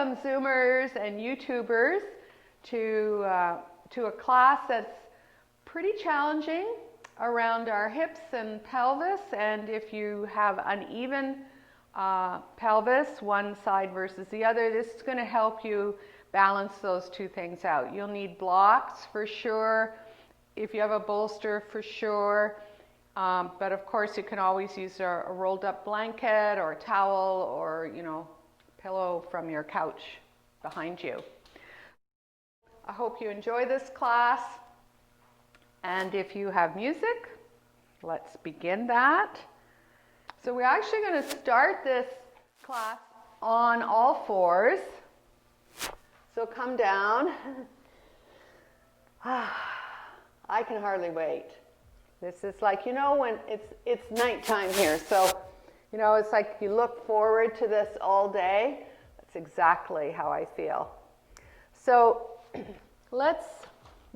Welcome Zoomers and YouTubers to a class that's pretty challenging around our hips and pelvis. And if you have uneven pelvis, one side versus the other, this is going to help you balance those two things out. You'll need blocks for sure, if you have a bolster for sure, but of course you can always use a rolled up blanket or a towel or, you know, pillow from your couch behind you. I hope you enjoy this class, and if you have music, let's begin that. So we're actually going to start this class on all fours. So come down. I can hardly wait. This is like, you know, when it's nighttime here, so you know, it's like you look forward to this all day. That's exactly how I feel. So let's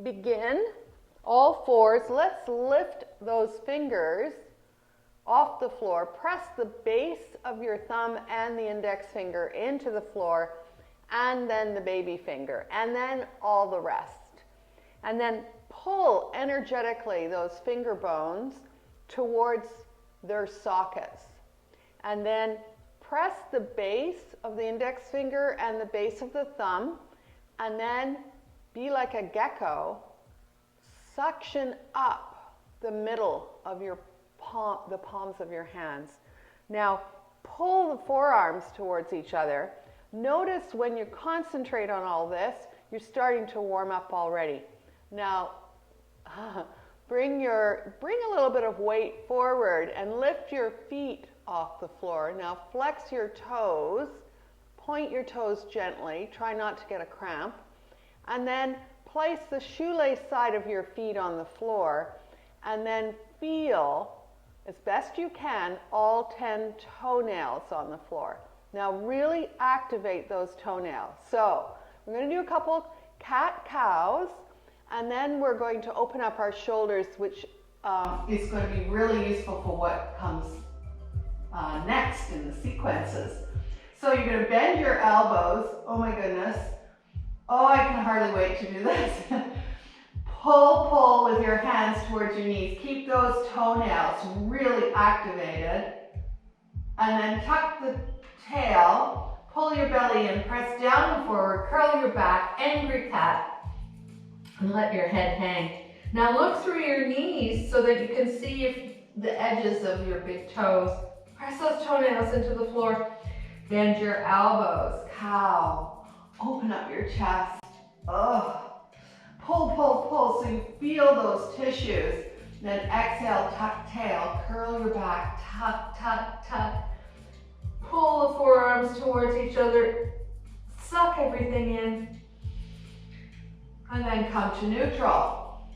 begin. All fours. Let's lift those fingers off the floor. Press the base of your thumb and the index finger into the floor, and then the baby finger, and then all the rest. And then pull energetically those finger bones towards their sockets. And then press the base of the index finger and the base of the thumb, and then be like a gecko, suction up the middle of your palm, the palms of your hands. Now pull the forearms towards each other. Notice when you concentrate on all this, you're starting to warm up already. Now bring a little bit of weight forward and lift your feet off the floor. Now flex your toes, point your toes gently, try not to get a cramp, and then place the shoelace side of your feet on the floor, and then feel, as best you can, all 10 toenails on the floor. Now really activate those toenails. So we're going to do a couple cat-cows, and then we're going to open up our shoulders, which is going to be really useful for what comes next in the sequences. So you're going to bend your elbows. Oh my goodness. Oh, I can hardly wait to do this. Pull with your hands towards your knees. Keep those toenails really activated. And then tuck the tail. Pull your belly in. Press down and forward. Curl your back. Angry cat. And let your head hang. Now look through your knees so that you can see if the edges of your big toes. Press those toenails into the floor. Bend your elbows. Cow. Open up your chest. Ugh. Pull so you feel those tissues. Then exhale, tuck tail. Curl your back. Tuck. Pull the forearms towards each other. Suck everything in. And then come to neutral.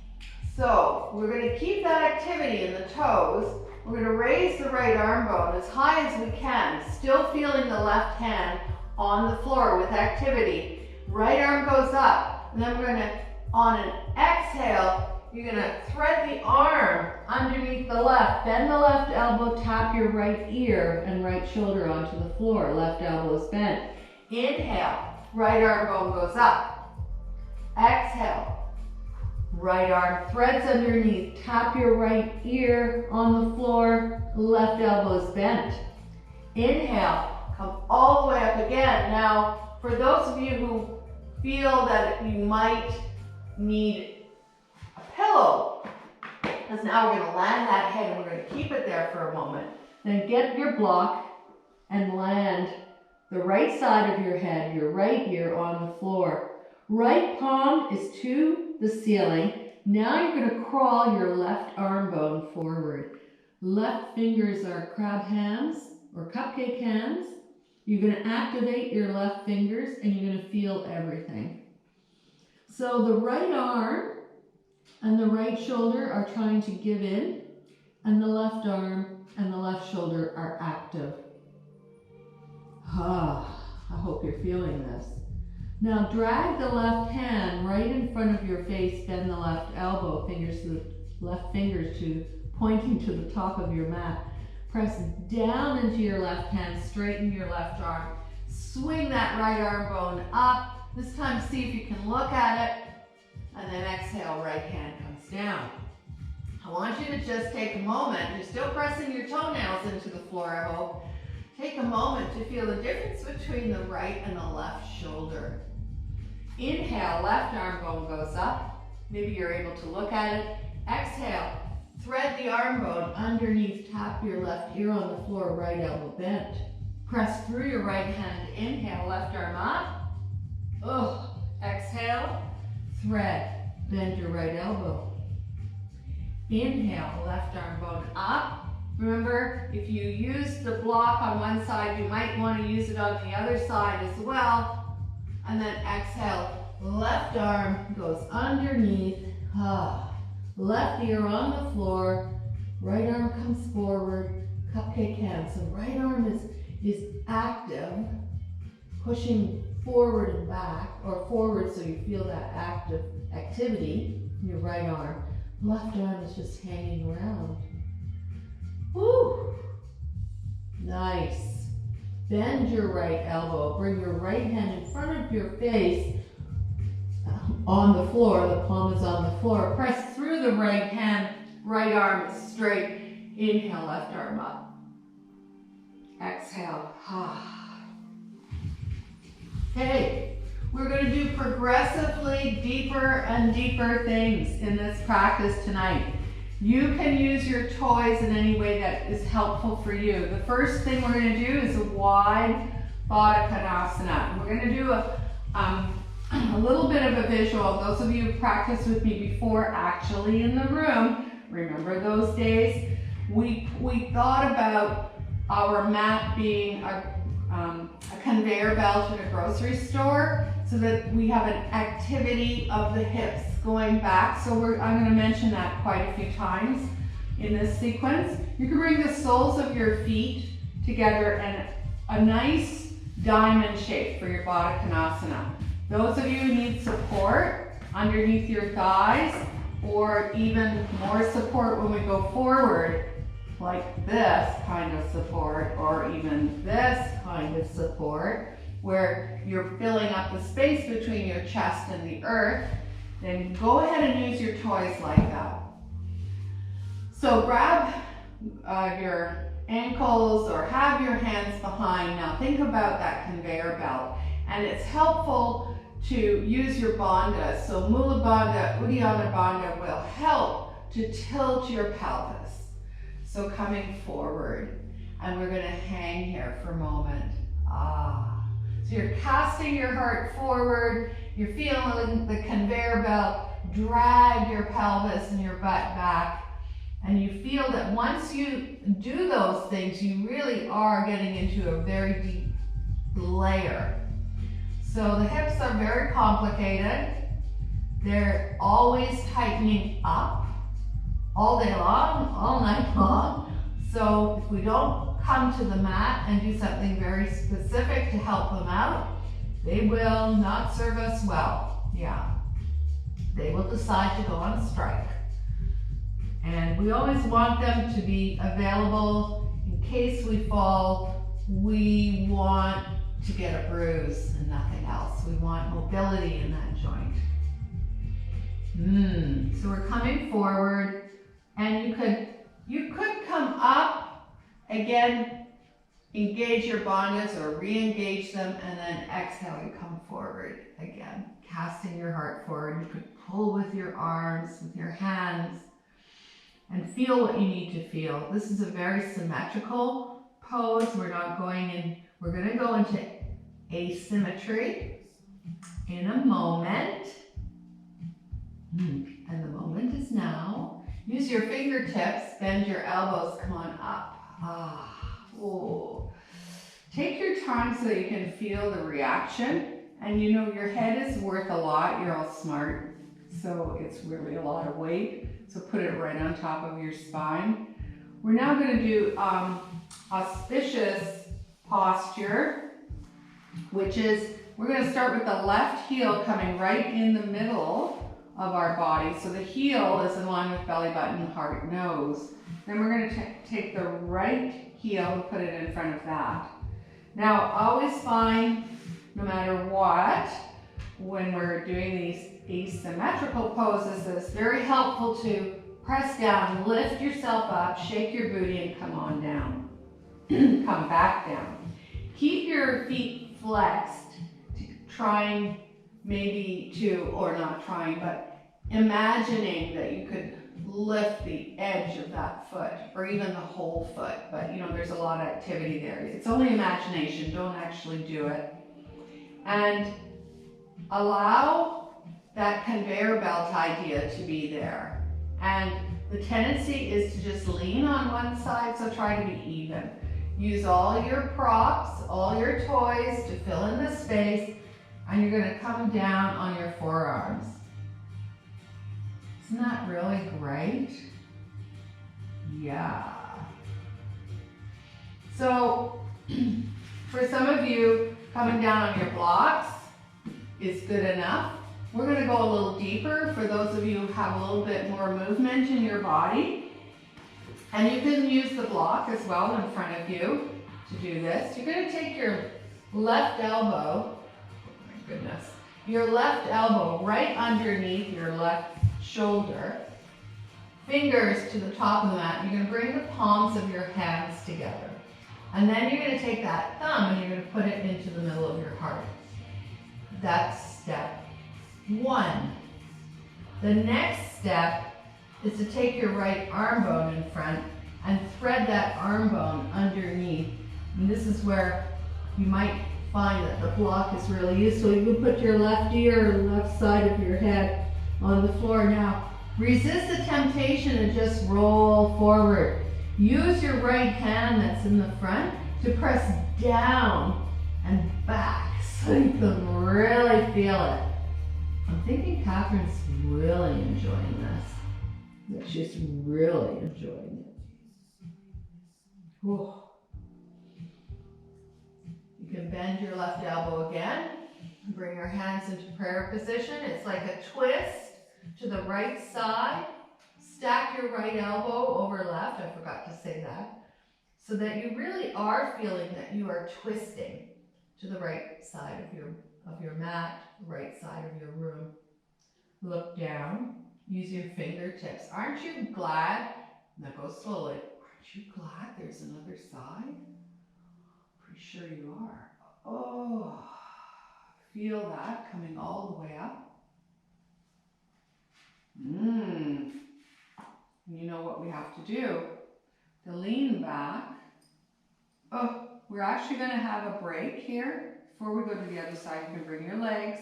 So we're going to keep that activity in the toes. We're going to raise the right arm bone as high as we can, still feeling the left hand on the floor with activity. Right arm goes up, and then we're going to, on an exhale, you're going to thread the arm underneath the left. Bend the left elbow, tap your right ear and right shoulder onto the floor. Left elbow is bent. Inhale, right arm bone goes up. Exhale. Right arm threads underneath. Tap your right ear on the floor. Left elbow is bent. Inhale. Come all the way up again. Now, for those of you who feel that you might need a pillow, because now we're going to land that head and we're going to keep it there for a moment. Then get your block and land the right side of your head, your right ear on the floor. Right palm is to the ceiling. Now you're going to crawl your left arm bone forward. Left fingers are crab hands or cupcake hands. You're going to activate your left fingers and you're going to feel everything. So the right arm and the right shoulder are trying to give in, and the left arm and the left shoulder are active. I hope you're feeling this. Now drag the left hand right in front of your face, bend the left elbow, left fingers pointing to the top of your mat. Press down into your left hand, straighten your left arm. Swing that right arm bone up. This time see if you can look at it. And then exhale, right hand comes down. I want you to just take a moment. You're still pressing your toenails into the floor, I hope. Take a moment to feel the difference between the right and the left shoulder. Inhale, left arm bone goes up. Maybe you're able to look at it. Exhale, thread the arm bone underneath, tap your left ear on the floor, right elbow bent. Press through your right hand. Inhale, left arm up. Exhale, thread, bend your right elbow. Inhale, left arm bone up. Remember, if you use the block on one side, you might want to use it on the other side as well. And then exhale, left arm goes underneath. Left ear on the floor, right arm comes forward, cupcake hands. So right arm is active, pushing forward and back, or forward so you feel that active activity in your right arm. Left arm is just hanging around. Woo! Nice. Bend your right elbow. Bring your right hand in front of your face on the floor. The palm is on the floor. Press through the right hand. Right arm is straight. Inhale, left arm up. Exhale. Okay, we're going to do progressively deeper and deeper things in this practice tonight. You can use your toys in any way that is helpful for you. The first thing we're going to do is a wide Baddha Konasana. We're going to do a little bit of a visual. Those of you who practiced with me before, actually in the room, remember those days? We thought about our mat being a conveyor belt in a grocery store, so that we have an activity of the hips going back. So I'm going to mention that quite a few times in this sequence. You can bring the soles of your feet together in a nice diamond shape for your Baddha Konasana. Those of you who need support underneath your thighs, or even more support when we go forward, like this kind of support, or even this kind of support, where you're filling up the space between your chest and the earth, then go ahead and use your toys like that. So grab your ankles or have your hands behind. Now think about that conveyor belt, and it's helpful to use your bandhas. So Mula Bandha, Uddiyana Bandha will help to tilt your pelvis. So coming forward, and we're going to hang here for a moment. So you're casting your heart forward, you're feeling the conveyor belt drag your pelvis and your butt back, and you feel that once you do those things, you really are getting into a very deep layer. So the hips are very complicated. They're always tightening up all day long, all night long. So if we don't come to the mat and do something very specific to help them out, they will not serve us well. Yeah. They will decide to go on strike. And we always want them to be available in case we fall. We want to get a bruise and nothing else. We want mobility in that joint. So we're coming forward, and you could come up. Again, engage your bandhas or re-engage them, and then exhale, you come forward again, casting your heart forward. You could pull with your arms, with your hands, and feel what you need to feel. This is a very symmetrical pose. We're not going in, we're going to go into asymmetry in a moment. And the moment is now. Use your fingertips, bend your elbows, come on up. Take your time so that you can feel the reaction. And you know, your head is worth a lot. You're all smart, so it's really a lot of weight. So put it right on top of your spine. We're now going to do auspicious posture, which is, we're going to start with the left heel coming right in the middle of our body. So the heel is in line with belly button, heart, nose. Then we're going to take the right heel and put it in front of that. Now, always find, no matter what, when we're doing these asymmetrical poses, it's very helpful to press down, lift yourself up, shake your booty, and come on down. Come back down. Keep your feet flexed, trying maybe to, or not trying, but imagining that you could lift the edge of that foot, or even the whole foot, but you know, there's a lot of activity there. It's only imagination, don't actually do it. And allow that conveyor belt idea to be there. And the tendency is to just lean on one side, so try to be even. Use all your props, all your toys to fill in the space, and you're going to come down on your forearms. Isn't that really great? Yeah. So, for some of you, coming down on your blocks is good enough. We're going to go a little deeper for those of you who have a little bit more movement in your body. And you can use the block as well in front of you to do this. You're going to take your left elbow, oh my goodness, your left elbow right underneath your left shoulder, fingers to the top of the mat. You're going to bring the palms of your hands together. And then you're going to take that thumb and you're going to put it into the middle of your heart. That's step one. The next step is to take your right arm bone in front and thread that arm bone underneath. And this is where you might find that the block is really useful. You can put your left ear and left side of your head on the floor. Now, resist the temptation and just roll forward. Use your right hand that's in the front to press down and back so you can really feel it. I'm thinking Catherine's really enjoying this. That she's really enjoying it. Whew. You can bend your left elbow again. Bring your hands into prayer position. It's like a twist to the right side. Stack your right elbow over left. I forgot to say that. So that you really are feeling that you are twisting to the right side of your mat, the right side of your room. Look down. Use your fingertips. Aren't you glad? Now go slowly. Aren't you glad there's another side? Pretty sure you are. Oh, feel that coming all the way up. You know what we have to do to lean back. Oh, we're actually going to have a break here. Before we go to the other side, you can bring your legs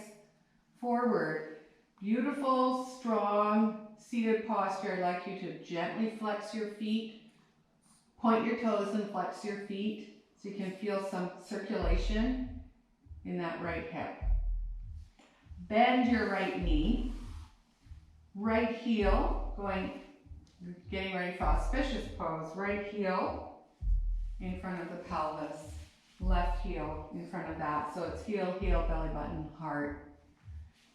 forward. Beautiful, strong, seated posture. I'd like you to gently flex your feet. Point your toes and flex your feet so you can feel some circulation in that right hip. Bend your right knee. Right heel, getting ready for auspicious pose. Right heel in front of the pelvis. Left heel in front of that. So it's heel, heel, belly button, heart.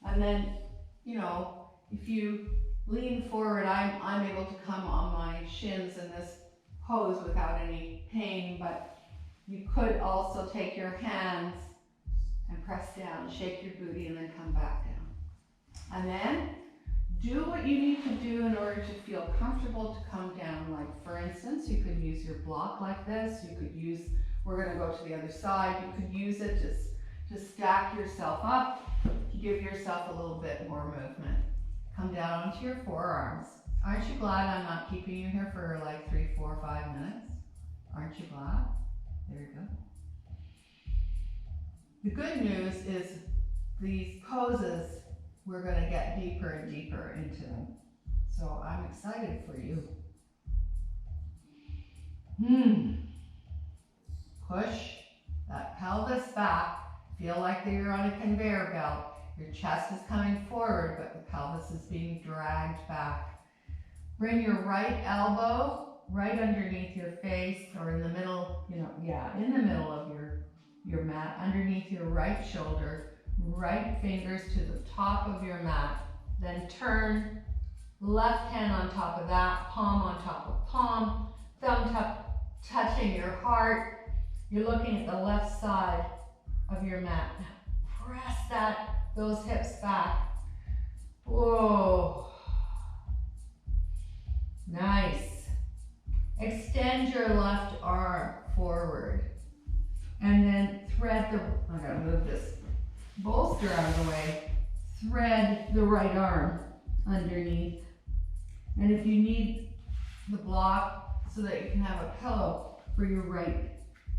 And then, you know, if you lean forward, I'm able to come on my shins in this pose without any pain, but you could also take your hands and press down, shake your booty, and then come back down. And then do what you need to do in order to feel comfortable to come down. Like, for instance, you could use your block like this. You could use, we're going to go to the other side. You could use it to stack yourself up, to give yourself a little bit more movement. Come down onto your forearms. Aren't you glad I'm not keeping you here for like 3, 4, 5 minutes? Aren't you glad? There you go. The good news is these poses, we're going to get deeper and deeper into them. So I'm excited for you. Push that pelvis back. Feel like you're on a conveyor belt. Your chest is coming forward, but the pelvis is being dragged back. Bring your right elbow right underneath your face, or in the middle, in the middle of your mat, underneath your right shoulder. Right fingers to the top of your mat. Then turn, left hand on top of that, palm on top of palm, thumb touching your heart. You're looking at the left side of your mat. Now press those hips back. Whoa. Nice. Extend your left arm forward. And then thread I'm gonna move this bolster out of the way. Thread the right arm underneath. And if you need the block so that you can have a pillow for your right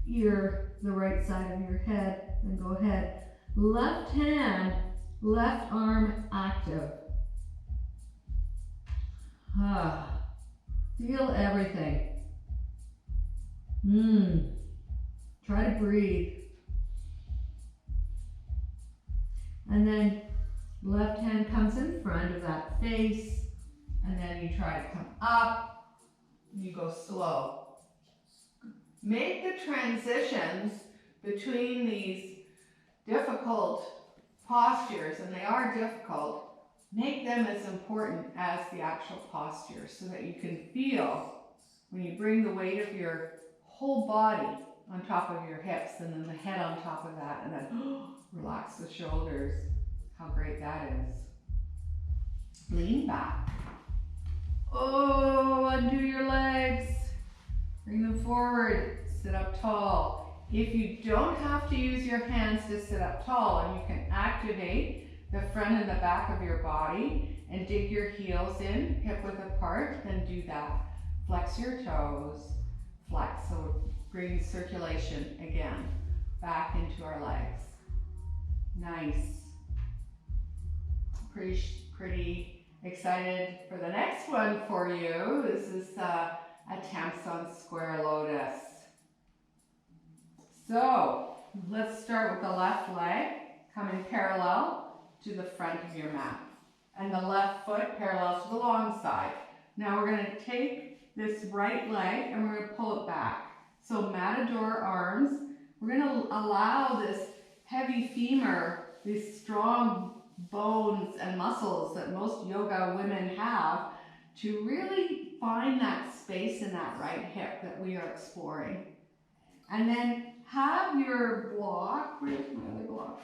ear, the right side of your head, then go ahead. Left hand, left arm active. Feel everything. Try to breathe. And then left hand comes in front of that face, and then you try to come up, and you go slow. Make the transitions between these difficult postures, and they are difficult, make them as important as the actual posture so that you can feel when you bring the weight of your whole body on top of your hips and then the head on top of that, and then relax the shoulders. How great that is. Lean back. Oh, undo your legs. Bring them forward. Sit up tall. If you don't have to use your hands to sit up tall, and you can activate the front and the back of your body and dig your heels in, hip width apart, then do that. Flex your toes. Flex, so bring circulation again back into our legs. Nice. Pretty excited for the next one for you. This is attempts on square lotus. So let's start with the left leg coming parallel to the front of your mat, and the left foot parallel to the long side. Now we're going to take this right leg and we're going to pull it back. So matador arms. We're going to allow this heavy femur, these strong bones and muscles that most yoga women have, to really find that space in that right hip that we are exploring. And then have your block, where's my other block?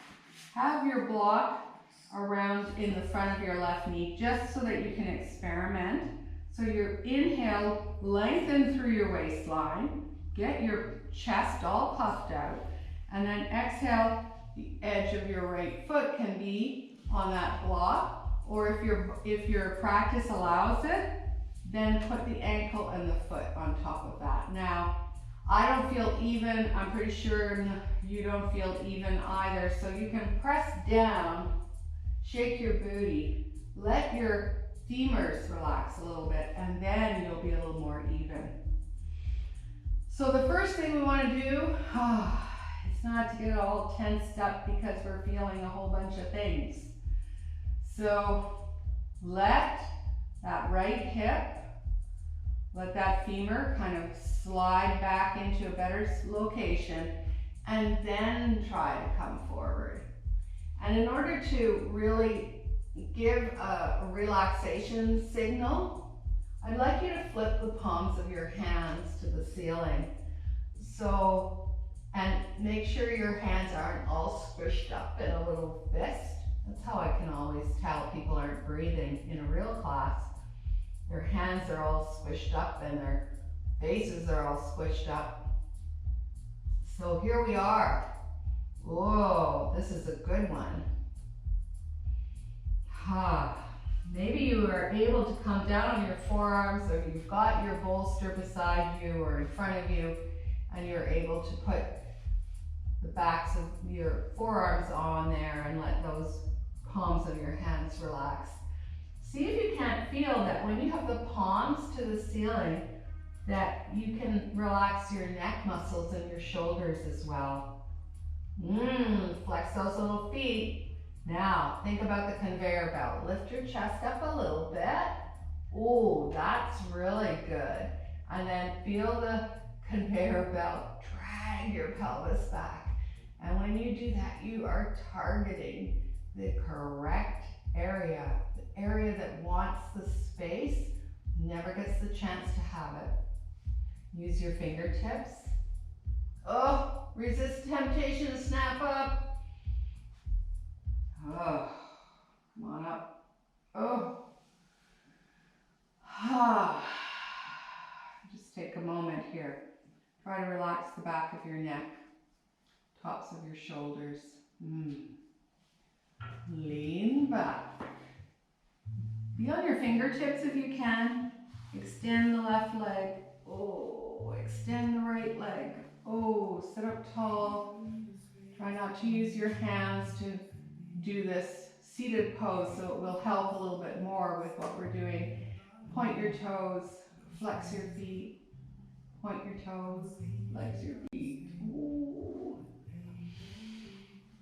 Have your block around in the front of your left knee, just so that you can experiment. So your inhale, lengthen through your waistline, get your chest all puffed out, and then exhale, the edge of your right foot can be on that block, or if your practice allows it, then put the ankle and the foot on top of that. Now, I don't feel even, I'm pretty sure you don't feel even either, so you can press down, shake your booty, let your femurs relax a little bit, and then you'll be a little more even. So the first thing we want to do, it's not to get all tensed up because we're feeling a whole bunch of things. So let that right hip, let that femur kind of slide back into a better location, and then try to come forward. And in order to really give a relaxation signal, I'd like you to flip the palms of your hands to the ceiling. So, and make sure your hands aren't all squished up in a little fist. That's how I can always tell people aren't breathing in a real class. Their hands are all squished up and their faces are all squished up. So here we are. Whoa, this is a good one. Maybe you are able to come down on your forearms, or you've got your bolster beside you or in front of you, and you're able to put the backs of your forearms on there and let those palms of your hands relax. See if you can't feel that when you have the palms to the ceiling, that you can relax your neck muscles and your shoulders as well. Flex those little feet. Now, think about the conveyor belt. Lift your chest up a little bit. Ooh, that's really good. And then feel the conveyor belt. Drag your pelvis back. And when you do that, you are targeting the correct area. The area that wants the space never gets the chance to have it. Use your fingertips. Oh, resist temptation to snap up. Oh, come on up. Oh. Just take a moment here. Try to relax the back of your neck, tops of your shoulders. Lean back. Be on your fingertips if you can. Extend the left leg. Oh, extend the right leg. Oh, sit up tall. Try not to use your hands to do this seated pose, so it will help a little bit more with what we're doing. Point your toes, flex your feet. Point your toes, flex your feet. Ooh.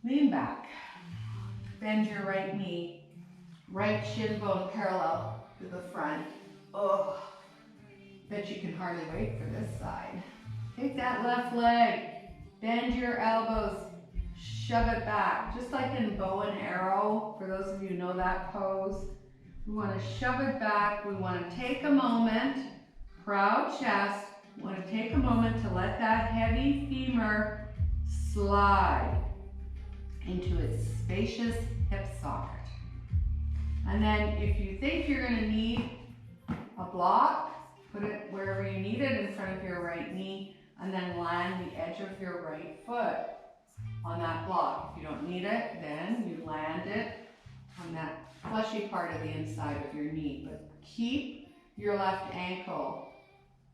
Lean back. Bend your right knee. Right shin bone parallel to the front. Oh, bet you can hardly wait for this side. Take that left leg, bend your elbows, shove it back, just like in bow and arrow, for those of you who know that pose. We want to shove it back. We want to take a moment, proud chest. We want to take a moment to let that heavy femur slide into its spacious hip socket. And then if you think you're going to need a block, put it wherever you need it in front of your right knee, and then land the edge of your right foot on that block. If you don't need it, then you land it on that fleshy part of the inside of your knee. But keep your left ankle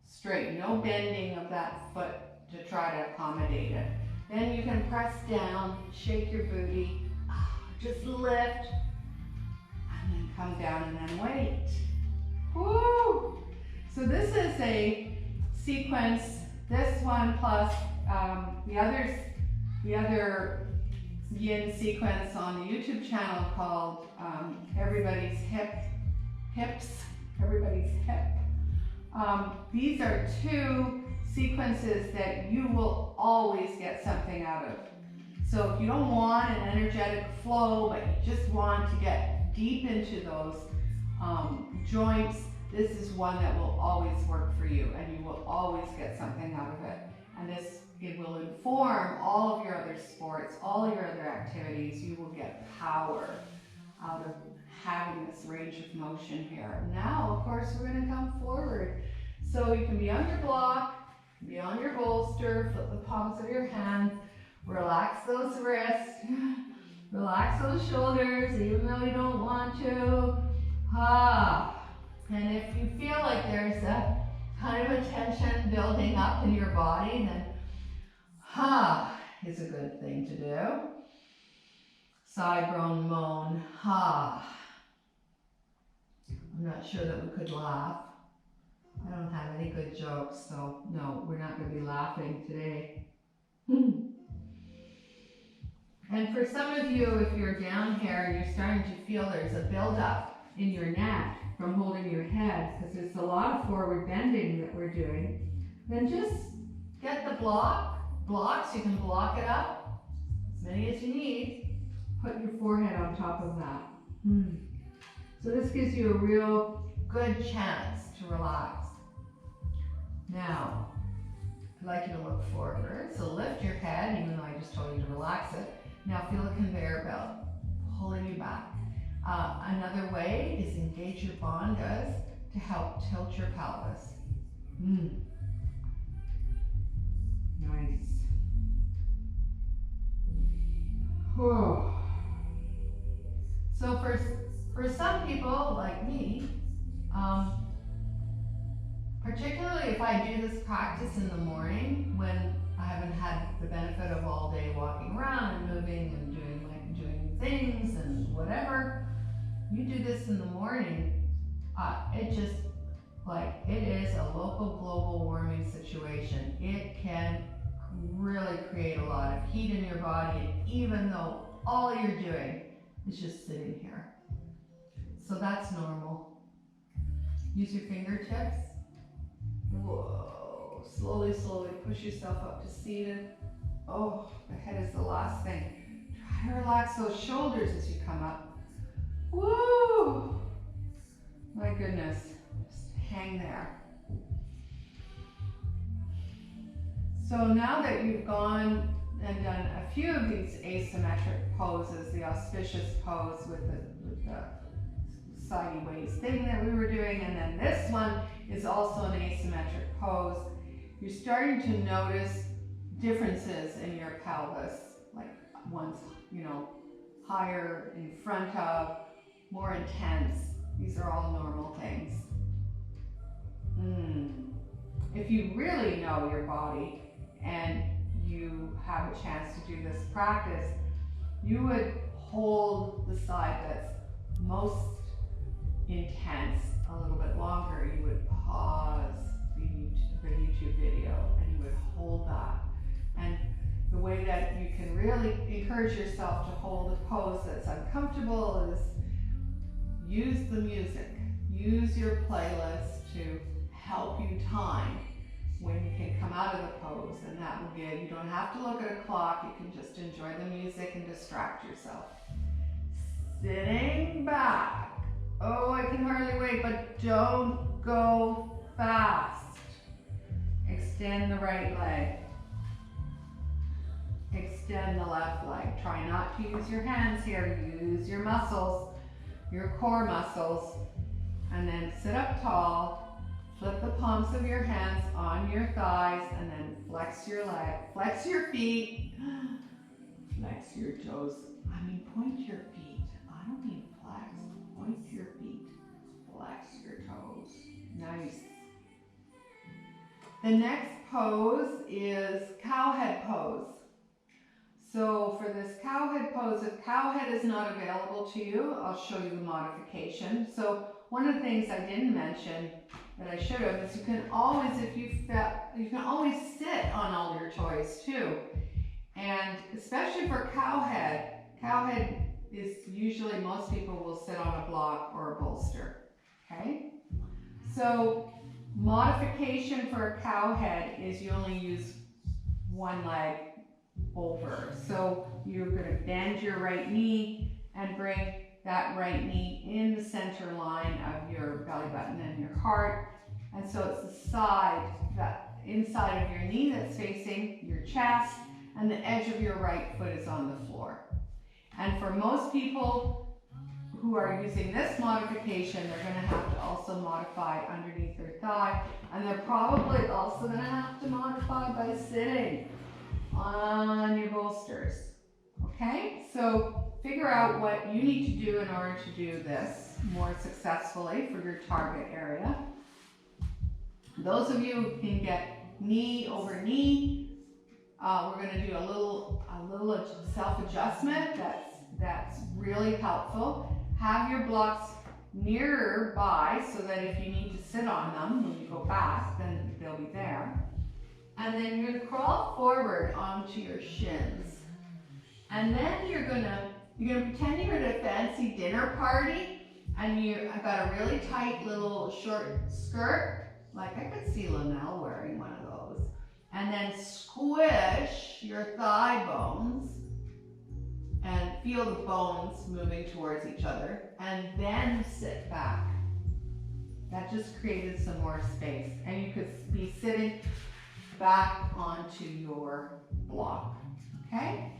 straight. No bending of that foot to try to accommodate it. Then you can press down, shake your booty, just lift, and then come down and then wait. Woo! So this is a sequence, this one plus the other yin sequence on the YouTube channel called Everybody's Hips. These are two sequences that you will always get something out of. So if you don't want an energetic flow, but you just want to get deep into those joints, this is one that will always work for you, and you will always get something out of it. And it will inform all of your other sports, all your other activities. You will get power out of having this range of motion here. Now, of course, we're going to come forward. So you can be on your block, be on your bolster, flip the palms of your hands, relax those wrists, relax those shoulders, even though you don't want to. And if you feel like there's a kind of a tension building up in your body, then is a good thing to do. Side groan moan, I'm not sure that we could laugh. I don't have any good jokes, so no, we're not going to be laughing today. And for some of you, if you're down here and you're starting to feel there's a buildup in your neck from holding your head, because there's a lot of forward bending that we're doing, then just get the blocks, you can block it up, as many as you need. Put your forehead on top of that. So this gives you a real good chance to relax. Now, I'd like you to look forward. So lift your head, even though I just told you to relax it. Now feel the conveyor belt pulling you back. Another way is engage your bandhas to help tilt your pelvis. Nice. Whew. So for some people like me, particularly if I do this practice in the morning when I haven't had the benefit of all day walking around and moving and doing things and whatever, you do this in the morning, it is a local global warming situation. It can really create a lot of heat in your body, even though all you're doing is just sitting here. So that's normal. Use your fingertips. Whoa, slowly push yourself up to seated. Oh, the head is the last thing. Try to relax those shoulders as you come up. Woo! My goodness, just hang there. So now that you've gone and done a few of these asymmetric poses, the auspicious pose with the sideways thing that we were doing, and then this one is also an asymmetric pose, you're starting to notice differences in your pelvis, like one's, higher in front of, more intense. These are all normal things. If you really know your body and you have a chance to do this practice, you would hold the side that's most intense a little bit longer. You would pause the YouTube video and you would hold that. And the way that you can really encourage yourself to hold a pose that's uncomfortable is use the music. Use your playlist to help you time when you can come out of the pose, and that will give, you don't have to look at a clock, you can just enjoy the music and distract yourself. Sitting back. Oh, I can hardly wait, but don't go fast. Extend the right leg. Extend the left leg. Try not to use your hands here, use your muscles, your core muscles, and then sit up tall. Flip the palms of your hands on your thighs and then flex your leg, flex your feet, flex your toes. Point your feet. I don't mean flex, point your feet, flex your toes. Nice. The next pose is cowhead pose. So for this cowhead pose, if cowhead is not available to you, I'll show you the modification. So one of the things I didn't mention that I should have is you can always, you can always sit on all your toys too. And especially for cowhead is usually, most people will sit on a block or a bolster, okay? So modification for a cowhead is you only use one leg over. So you're going to bend your right knee and bring that right knee in the center line of your belly button and your heart. And so it's the side, that inside of your knee that's facing your chest, and the edge of your right foot is on the floor. And for most people who are using this modification, they're going to have to also modify underneath their thigh, and they're probably also going to have to modify by sitting on your bolsters. Okay, so figure out what you need to do in order to do this more successfully for your target area. Those of you who can get knee over knee, we're going to do a little self-adjustment that's really helpful. Have your blocks nearer by so that if you need to sit on them when you go back, then they'll be there. And then you're going to crawl forward onto your shins. And then you're going to pretend you're at a fancy dinner party and I've got a really tight little short skirt. Like I could see Linnell wearing one of those. And then squish your thigh bones and feel the bones moving towards each other, and then sit back. That just created some more space. And you could be sitting back onto your block, okay?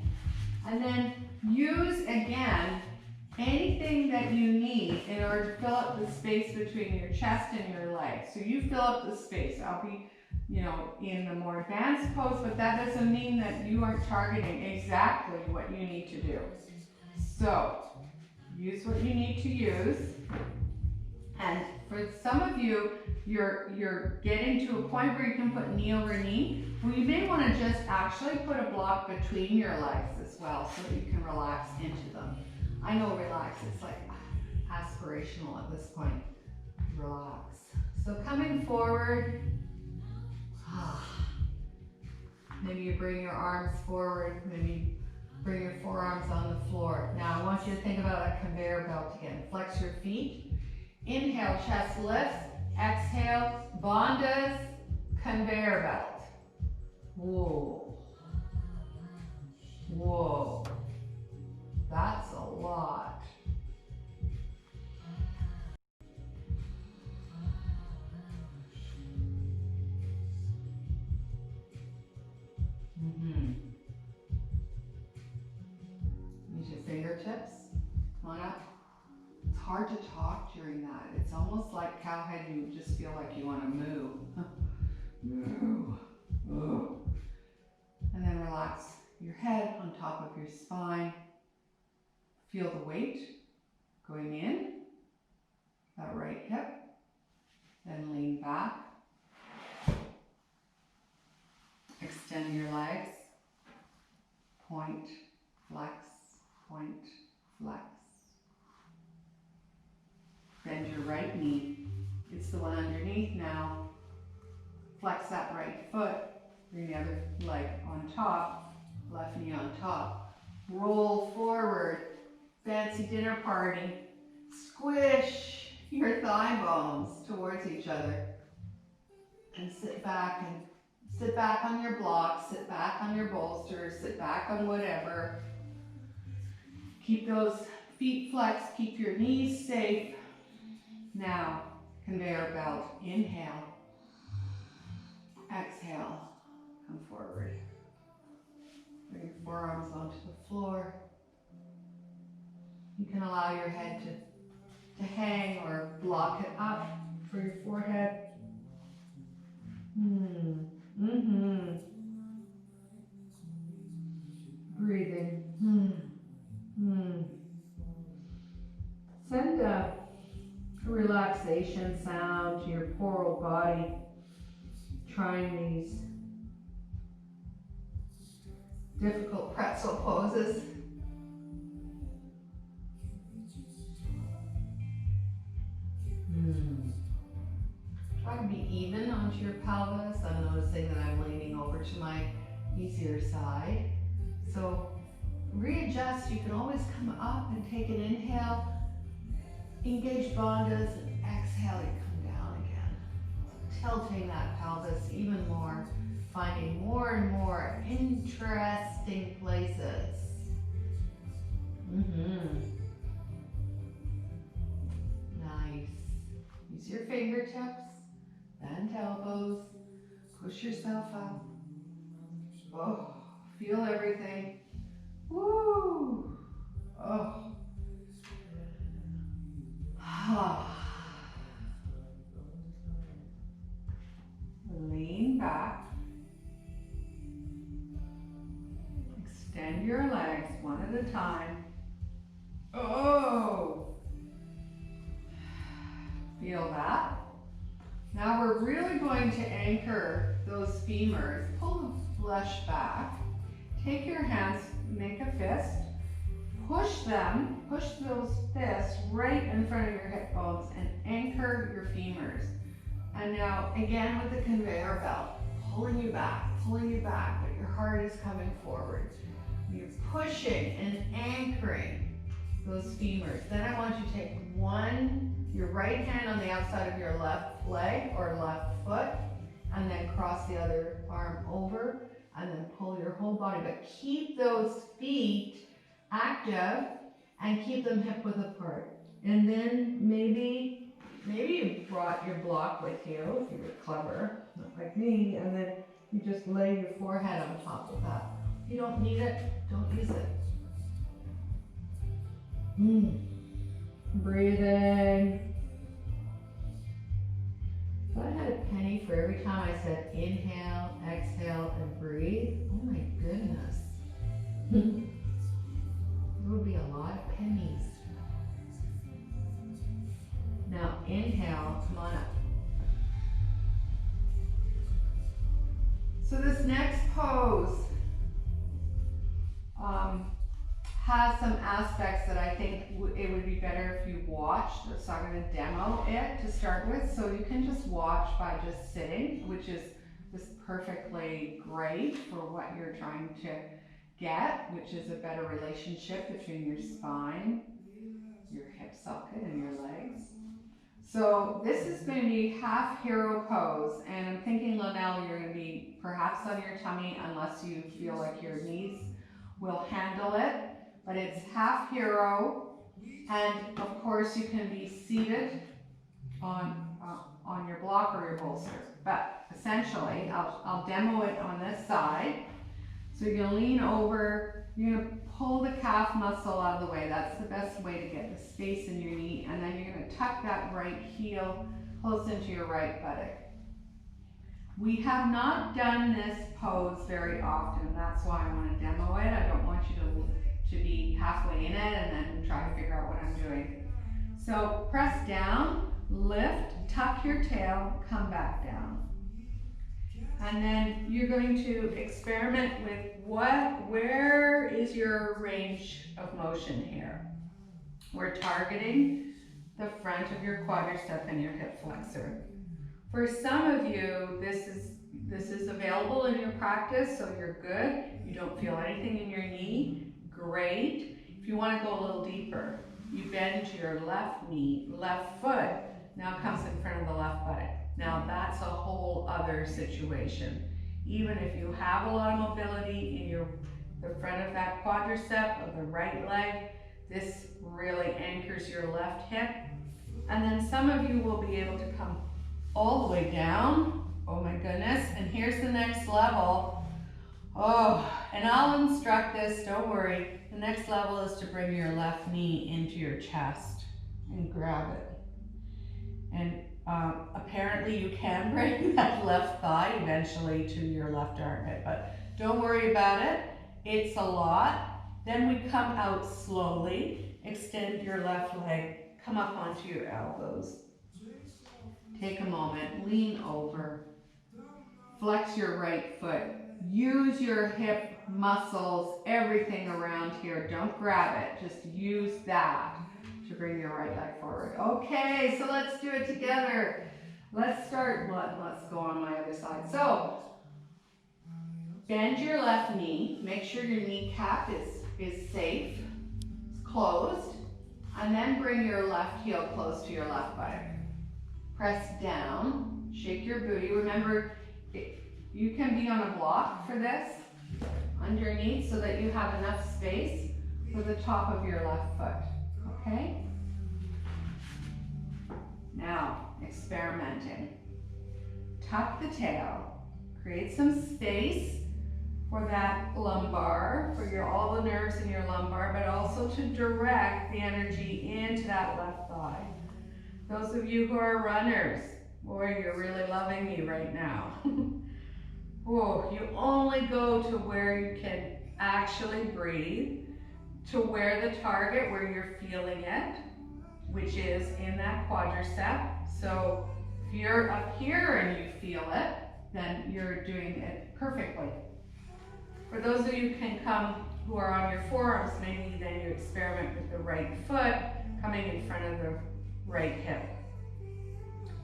And then use, again, anything that you need in order to fill up the space between your chest and your legs. So you fill up the space. I'll be, in the more advanced pose, but that doesn't mean that you aren't targeting exactly what you need to do. So use what you need to use. And for some of you, you're getting to a point where you can put knee over knee. Well, you may want to just actually put a block between your legs as well so that you can relax into them. I know relax, it's like aspirational at this point. Relax. So coming forward, maybe you bring your arms forward, maybe bring your forearms on the floor. Now I want you to think about a conveyor belt again. Flex your feet. Inhale, chest lifts. Exhale, bandhas, conveyor belt. Whoa. Whoa. That's a lot. hard to talk during that. It's almost like cowhead, you just feel like you want to moo. Moo. Oh. And then relax your head on top of your spine. Feel the weight going in, that right hip. Then lean back. Extend your legs. Point, flex, point, flex. Bend your right knee. It's the one underneath now. Flex that right foot. Bring the other leg on top. Left knee on top. Roll forward. Fancy dinner party. Squish your thigh bones towards each other. And sit back on your blocks, sit back on your bolsters, sit back on whatever. Keep those feet flexed, keep your knees safe. Now, conveyor belt, inhale. Exhale, come forward. Bring your forearms onto the floor. You can allow your head to hang or block it up for your forehead. Breathing. Send a relaxation sound to your poor old body, trying these difficult pretzel poses. Try to be even onto your pelvis. I'm noticing that I'm leaning over to my easier side. So readjust. You can always come up and take an inhale. Engage bandhas, and exhale, you come down again. Tilting that pelvis even more, finding more and more interesting places. Nice. Use your fingertips, bend elbows, push yourself up. Oh, feel everything. Woo! Oh. Lean back. Extend your legs one at a time. Oh! Feel that? Now we're really going to anchor those femurs. Pull the flesh back. Take your hands, make a fist. Push those fists right in front of your hip bones and anchor your femurs. And now, again with the conveyor belt, pulling you back, but your heart is coming forward. You're pushing and anchoring those femurs. Then I want you to take your right hand on the outside of your left leg or left foot, and then cross the other arm over, and then pull your whole body. But keep those feet active and keep them hip width apart. And then maybe you brought your block with you if you were clever, not like me, and then you just lay your forehead on top of that. If you don't need it, don't use it. Breathing. If I had a penny for every time I said inhale, exhale, and breathe, oh my goodness. There would be a lot of pennies. Now inhale, come on up. So this next pose has some aspects that I think it would be better if you watched. So I'm going to demo it to start with. So you can just watch by just sitting, which is just perfectly great for what you're trying to get, which is a better relationship between your spine, your hip socket, and your legs. So this is going to be half hero pose, and I'm thinking, Linnell, you're going to be perhaps on your tummy unless you feel like your knees will handle it, but it's half hero, and of course you can be seated on your block or your bolster, but essentially I'll demo it on this side. So you can lean over you're gonna pull the calf muscle out of the way. That's the best way to get the space in your knee. And then you're gonna tuck that right heel close into your right buttock. We have not done this pose very often. That's why I want to demo it. I don't want you to be halfway in it and then try to figure out what I'm doing. So press down, lift, tuck your tail, come back down. And then you're going to experiment with where is your range of motion here? We're targeting the front of your quadricep and your hip flexor. For some of you, this is available in your practice, so you're good. You don't feel anything in your knee, great. If you want to go a little deeper, you bend your left knee, left foot now comes in front of the left buttock. Now that's a whole other situation. Even if you have a lot of mobility in the front of that quadricep of the right leg, this really anchors your left hip. And then some of you will be able to come all the way down. Oh my goodness. And here's the next level. Oh, and I'll instruct this, don't worry. The next level is to bring your left knee into your chest and grab it. And apparently you can bring that left thigh eventually to your left armpit, but don't worry about it. It's a lot. Then we come out slowly, extend your left leg, come up onto your elbows. Take a moment, lean over, flex your right foot. Use your hip muscles, everything around here. Don't grab it, just use that to bring your right leg forward. Okay, so let's do it together. Let's start, let's go on my other side. So, bend your left knee, make sure your kneecap is safe, it's closed, and then bring your left heel close to your left buttock. Press down, shake your booty. Remember, you can be on a block for this, underneath, so that you have enough space for the top of your left foot, okay? Now, experimenting. Tuck the tail, create some space for that lumbar, for all the nerves in your lumbar, but also to direct the energy into that left thigh. Those of you who are runners, boy, you're really loving me right now. Oh, you only go to where you can actually breathe, to where the target, where you're feeling it, which is in that quadricep. So if you're up here and you feel it, then you're doing it perfectly. For those of you who are on your forearms, maybe then you experiment with the right foot coming in front of the right hip.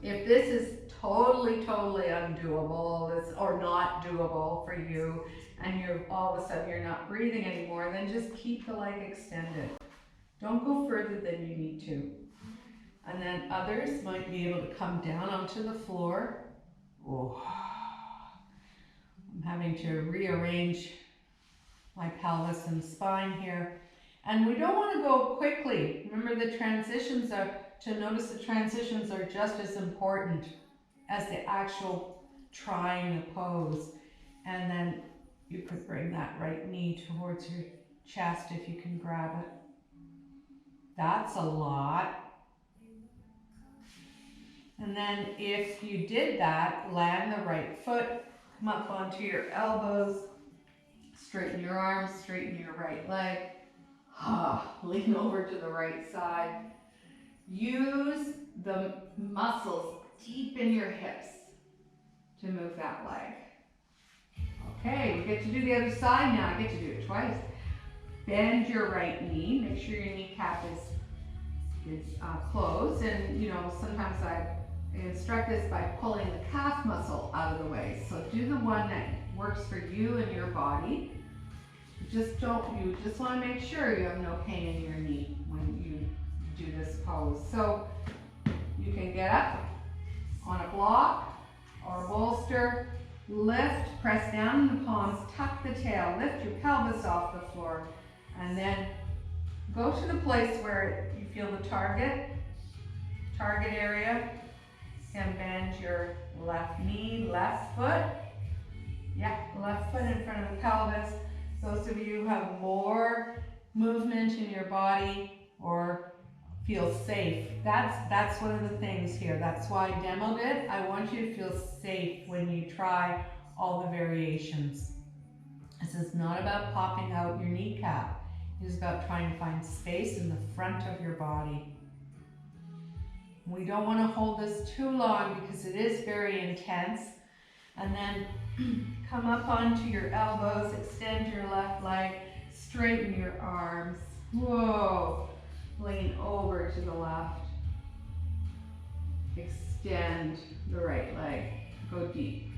If this is totally undoable, or not doable for you, and all of a sudden you're not breathing anymore, then just keep the leg extended. Don't go further than you need to. And then others might be able to come down onto the floor. Oh, I'm having to rearrange my pelvis and spine here. And we don't want to go quickly. Remember, the transitions notice the transitions are just as important as the actual trying the pose. And then you could bring that right knee towards your chest if you can grab it. That's a lot. And then if you did that, land the right foot, come up onto your elbows, straighten your arms, straighten your right leg. Lean over to the right side. Use the muscles deep in your hips to move that leg. Okay, we get to do the other side now. I get to do it twice. Bend your right knee. Make sure your kneecap is closed. And sometimes I instruct this by pulling the calf muscle out of the way. So do the one that works for you and your body. You just want to make sure you have no pain in your knee when you do this pose. So you can get up on a block or a bolster, lift, press down in the palms, tuck the tail, lift your pelvis off the floor, and then go to the place where you feel the target area, and bend your left knee, left foot. Yeah, left foot in front of the pelvis. Those of you who have more movement in your body or feel safe, that's one of the things here. That's why I demoed it. I want you to feel safe when you try all the variations. This is not about popping out your kneecap. It is about trying to find space in the front of your body. We don't want to hold this too long because it is very intense. And then come up onto your elbows, extend your left leg, straighten your arms. Whoa. Lean over to the left. Extend the right leg. Go deep.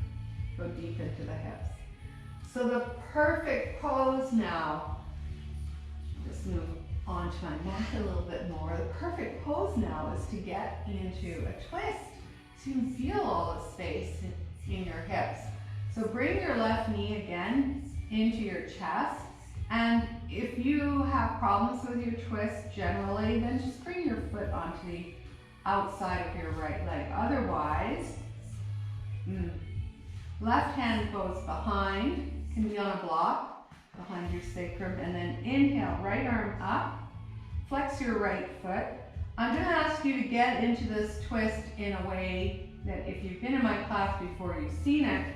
Go deep into the hips. So the perfect pose now, just move onto my mat a little bit more. The perfect pose now is to get into a twist so you can feel all the space in your hips. So bring your left knee again into your chest. And if you have problems with your twist generally, then just bring your foot onto the outside of your right leg. Otherwise, left hand goes behind, can be on a block behind your sacrum, and then inhale, right arm up, flex your right foot. I'm going to ask you to get into this twist in a way that if you've been in my class before, you've seen it.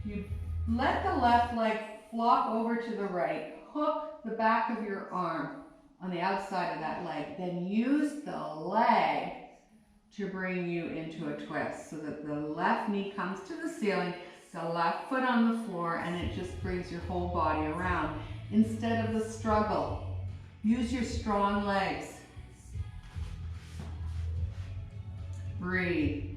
You let the left leg flop over to the right, hook the back of your arm on the outside of that leg, then use the leg to bring you into a twist so that the left knee comes to the ceiling, the left foot on the floor, and it just brings your whole body around instead of the struggle. Use your strong legs. Breathe.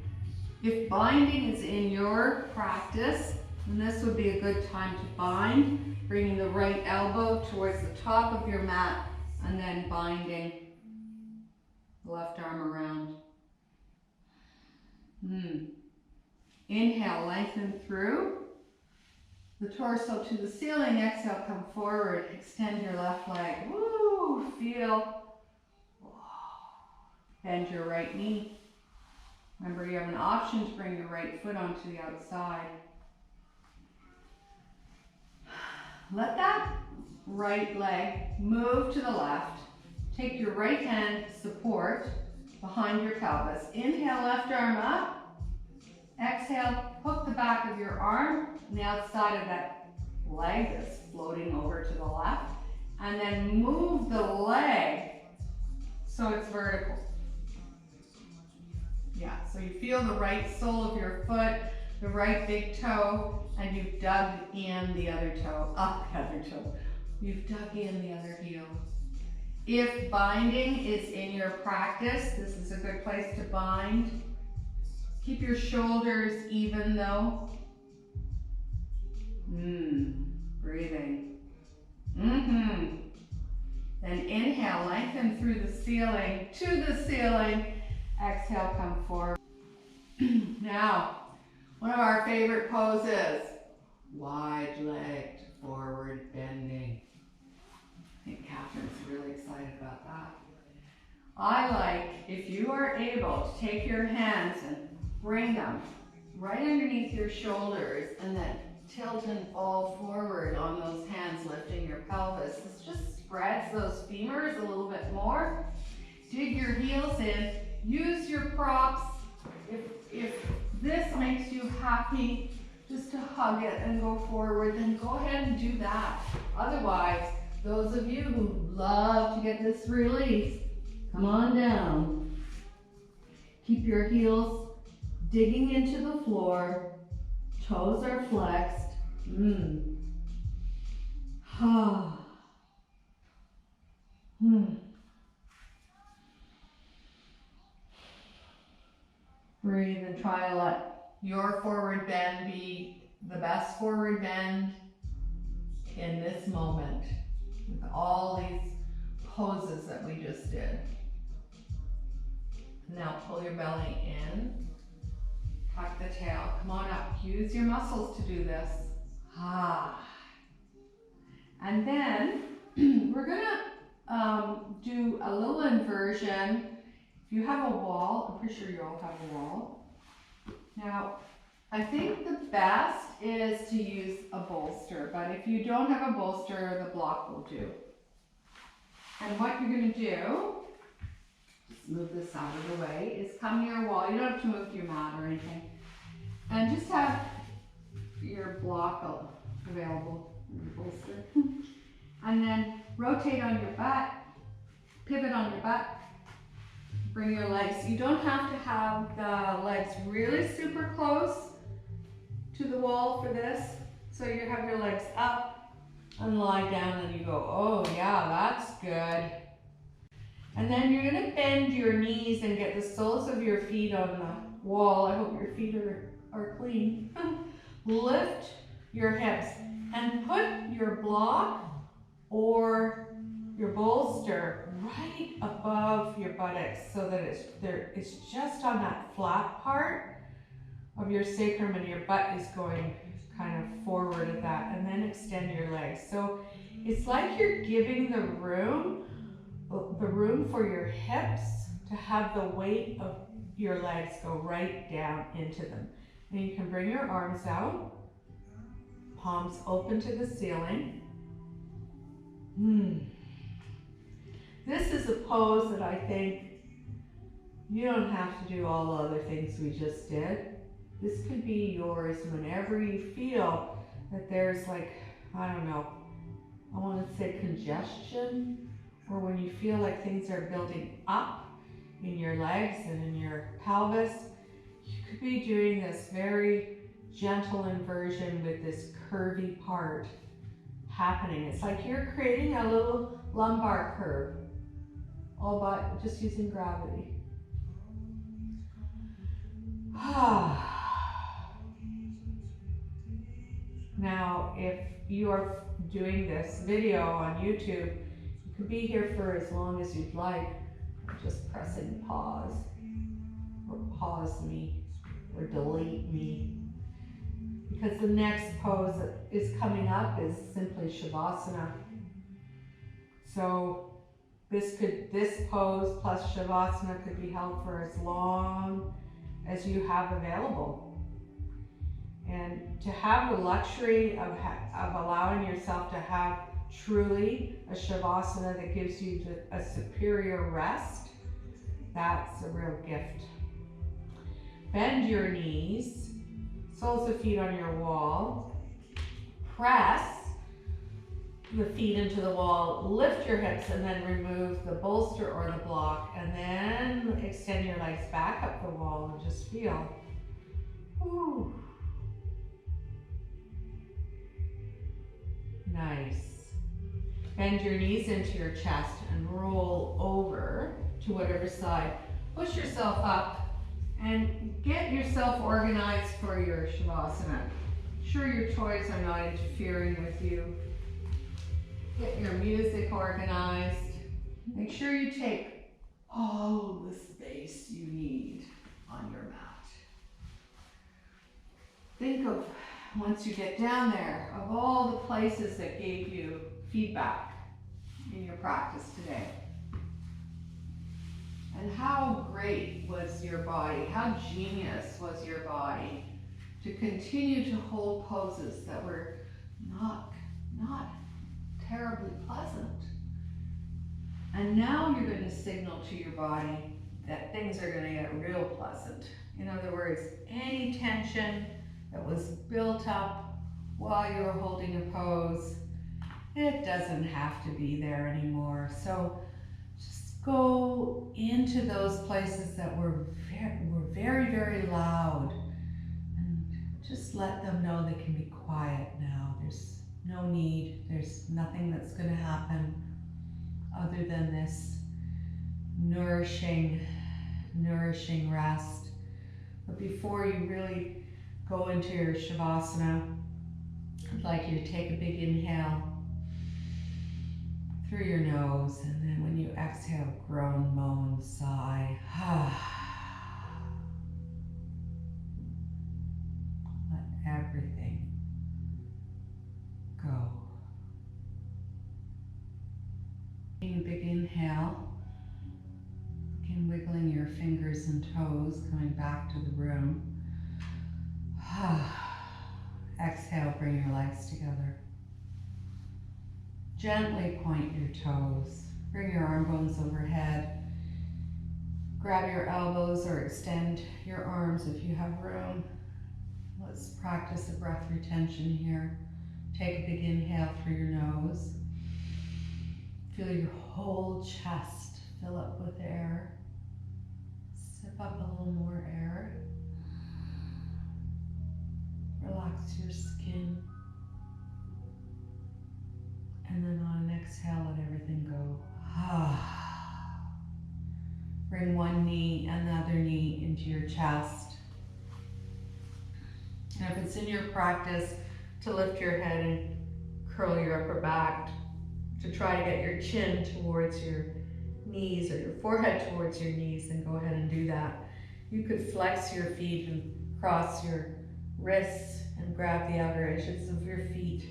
If binding is in your practice, then this would be a good time to bind, bringing the right elbow towards the top of your mat and then binding the left arm around. Inhale, lengthen through the torso to the ceiling. Exhale, come forward, extend your left leg. Woo, feel. Bend your right knee. Remember, you have an option to bring your right foot onto the outside. Let that right leg move to the left. Take your right hand support behind your pelvis. Inhale, left arm up. Exhale, hook the back of your arm on the outside of that leg that's floating over to the left. And then move the leg so it's vertical. Yeah, so you feel the right sole of your foot, the right big toe, and you've dug in the other toe, up the other toe. You've dug in the other heel. If binding is in your practice, this is a good place to bind. Keep your shoulders even though. Breathing. Then inhale, lengthen through the ceiling, to the ceiling. Exhale, come forward. Now, one of our favorite poses, wide-legged forward bending. I think Catherine's really excited about that. I like, if you are able to take your hands and bring them right underneath your shoulders and then tilt and fall forward on those hands, lifting your pelvis. This just spreads those femurs a little bit more. Dig your heels in. Use your props. If this makes you happy just to hug it and go forward, then go ahead and do that. Otherwise, those of you who love to get this release, come on down. Keep your heels digging into the floor. Toes are flexed. Breathe and try to let your forward bend be the best forward bend in this moment with all these poses that we just did. Now pull your belly in, tuck the tail, come on up, use your muscles to do this. And then we're gonna do a little inversion. If you have a wall, I'm pretty sure you all have a wall. Now, I think the best is to use a bolster, but if you don't have a bolster, the block will do. And what you're going to do, just move this out of the way, is come to your wall. You don't have to move your mat or anything. And just have your block available, your bolster. And then rotate on your butt, pivot on your butt, bring your legs. You don't have to have the legs really super close to the wall for this. So you have your legs up and lie down and you go, oh yeah, that's good. And then you're gonna bend your knees and get the soles of your feet on the wall. I hope your feet are clean. Lift your hips and put your block or your bolster right above your buttocks so that it's just on that flat part of your sacrum and your butt is going kind of forward of that, and then extend your legs. So it's like you're giving the room for your hips to have the weight of your legs go right down into them. And you can bring your arms out, palms open to the ceiling. This is a pose that I think you don't have to do all the other things we just did. This could be yours whenever you feel that there's like, I don't know, I want to say congestion, or when you feel like things are building up in your legs and in your pelvis. You could be doing this very gentle inversion with this curvy part happening. It's like you're creating a little lumbar curve, all by just using gravity. Now, if you are doing this video on YouTube, you could be here for as long as you'd like. Just pressing pause, or pause me, or delete me. Because the next pose that is coming up is simply Shavasana. So this pose plus Shavasana could be held for as long as you have available. And to have the luxury of allowing yourself to have truly a Shavasana that gives you a superior rest, that's a real gift. Bend your knees, soles of feet on your wall, press the feet into the wall, lift your hips, and then remove the bolster or the block, and then extend your legs back up the wall and just feel. Ooh. Nice. Bend your knees into your chest and roll over to whatever side. Push yourself up and get yourself organized for your Shavasana. Sure your toys are not interfering with you. Get your music organized. Make sure you take all the space you need on your mat. Think of, once you get down there, of all the places that gave you feedback in your practice today. And how great was your body, how genius was your body to continue to hold poses that were not terribly pleasant. And now you're going to signal to your body that things are going to get real pleasant. In other words, any tension that was built up while you were holding a pose, it doesn't have to be there anymore. So just go into those places that were very, very loud, and just let them know they can be quiet now. There's no need, there's nothing that's going to happen other than this nourishing rest. But before you really go into your Shavasana, I'd like you to take a big inhale through your nose, and then when you exhale, groan, moan, sigh. Let everything go. Taking a big inhale, begin wiggling your fingers and toes, coming back to the room. Exhale, bring your legs together. Gently point your toes. Bring your arm bones overhead. Grab your elbows or extend your arms if you have room. Let's practice a breath retention here. Take a big inhale through your nose. Feel your whole chest fill up with air. Sip up a little more air. Relax your skin. And then on an exhale, let everything go. Bring one knee and the other knee into your chest. And if it's in your practice to lift your head and curl your upper back, to try to get your chin towards your knees or your forehead towards your knees, then go ahead and do that. You could flex your feet and cross your wrists and grab the outer edges of your feet.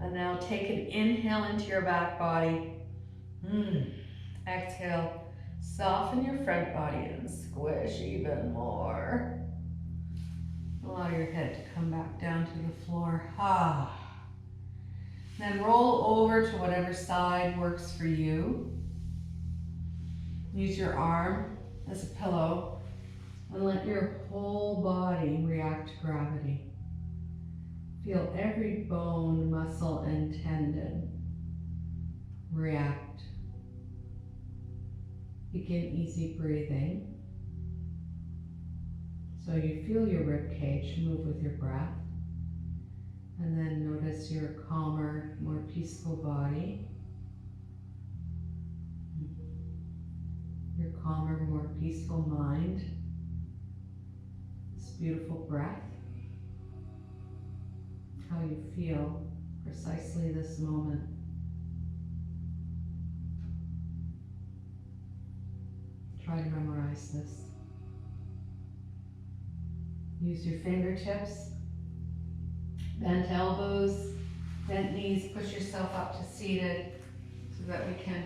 And now take an inhale into your back body. Exhale, soften your front body and squish even more. Allow your head to come back down to the floor. Then roll over to whatever side works for you. Use your arm as a pillow and let your whole body react to gravity. Feel every bone, muscle, and tendon react. Begin easy breathing. So you feel your rib cage move with your breath. And then notice your calmer, more peaceful body. Your calmer, more peaceful mind. This beautiful breath. How you feel precisely this moment. Try to memorize this. Use your fingertips, bent elbows, bent knees, push yourself up to seated so that we can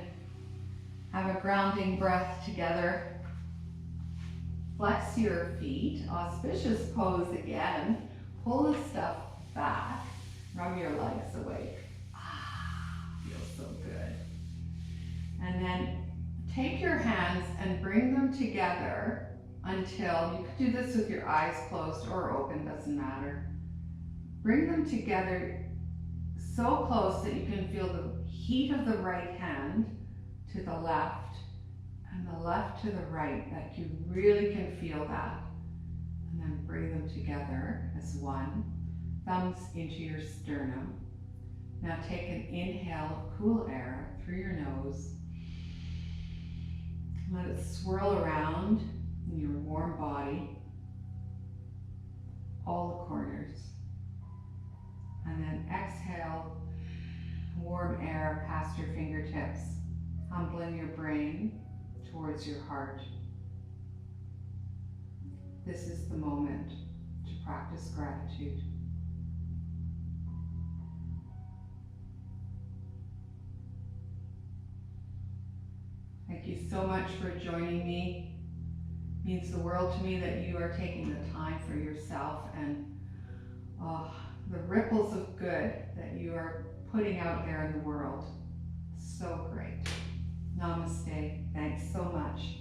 have a grounding breath together. Flex your feet, auspicious pose again. Pull the stuff back, rub your legs awake. Feels so good. And then take your hands and bring them together until, you could do this with your eyes closed or open, doesn't matter. Bring them together so close that you can feel the heat of the right hand to the left and the left to the right, that you really can feel that. And then bring them together as one. Thumbs into your sternum. Now take an inhale of cool air through your nose. Let it swirl around in your warm body, all the corners. And then exhale warm air past your fingertips, humbling your brain towards your heart. This is the moment to practice gratitude. Thank you so much for joining me. It means the world to me that you are taking the time for yourself and the ripples of good that you are putting out there in the world. So great. Namaste. Thanks so much.